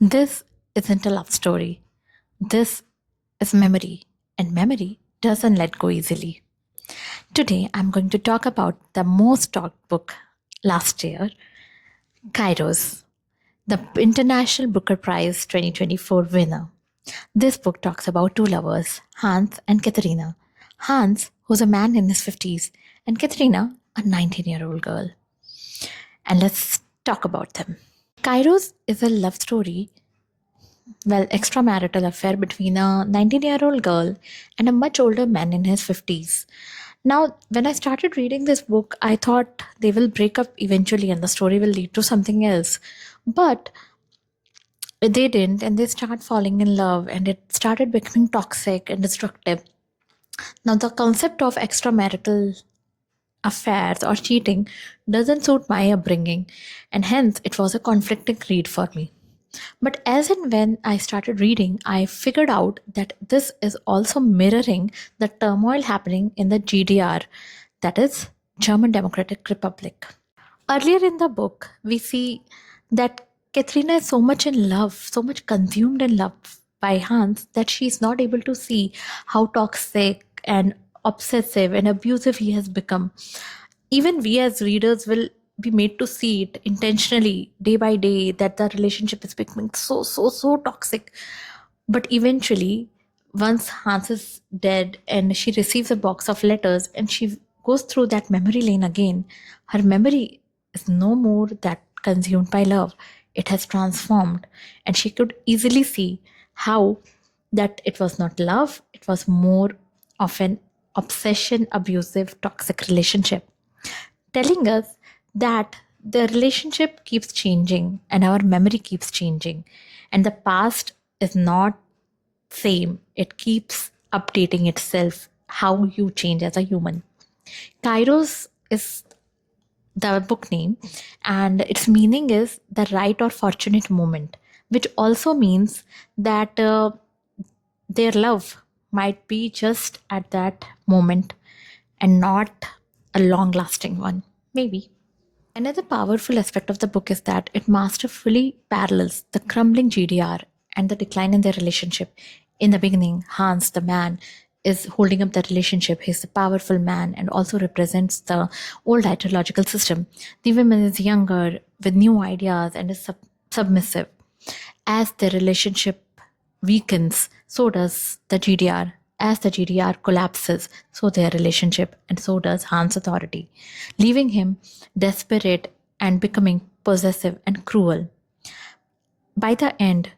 This isn't a love story. This is memory, and memory doesn't let go easily. Today, I'm going to talk about the most talked book last year, KAIROS, the International Booker Prize 2024 winner. This book talks about two lovers, Hans and Katharina. Hans, who's a man in his 50s, and Katharina, a 19-year-old girl. And let's talk about them. Kairos is a love story, extramarital affair between a 19-year-old girl and a much older man in his 50s. Now, when I started reading this book, I thought they will break up eventually and the story will lead to something else. But they didn't, and they start falling in love, and it started becoming toxic and destructive. Now, the concept of extramarital affairs or cheating doesn't suit my upbringing, and hence it was a conflicting read for me. But as and when I started reading, I figured out that this is also mirroring the turmoil happening in the GDR, that is, German Democratic Republic. Earlier in the book, we see that Katharina is so much in love, so much consumed in love by Hans that she is not able to see how toxic and obsessive and abusive he has become. Even we as readers will be made to see it intentionally day by day that the relationship is becoming so toxic. But eventually, once Hans is dead and she receives a box of letters and she goes through that memory lane again, her memory is no more that consumed by love. It has transformed, and she could easily see how that it was not love, it was more of an obsession, abusive, toxic relationship, telling us that the relationship keeps changing and our memory keeps changing, and the past is not same. It keeps updating itself how you change as a human. Kairos is the book name, and its meaning is the right or fortunate moment, which also means that their love might be just at that moment and not a long lasting one, maybe. Another powerful aspect of the book is that it masterfully parallels the crumbling GDR and the decline in their relationship. In the beginning, Hans, the man, is holding up the relationship. He's the powerful man and also represents the old ideological system. The woman is younger, with new ideas, and is submissive. As their relationship weakens, so does the GDR. As the GDR collapses, so their relationship, and so does Hans' authority, leaving him desperate and becoming possessive and cruel. By the end,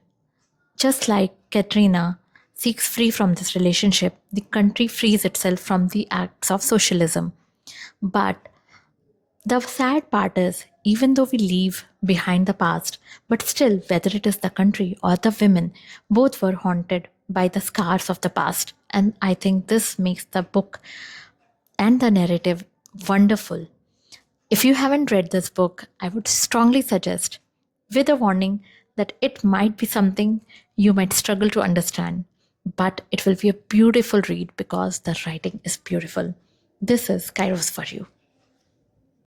just like Katrina seeks free from this relationship, the country frees itself from the acts of socialism. But the sad part is, even though we leave behind the past, but still, whether it is the country or the women, both were haunted by the scars of the past. And I think this makes the book and the narrative wonderful. If you haven't read this book, I would strongly suggest, with a warning that it might be something you might struggle to understand, but it will be a beautiful read because the writing is beautiful. This is Kairos for you.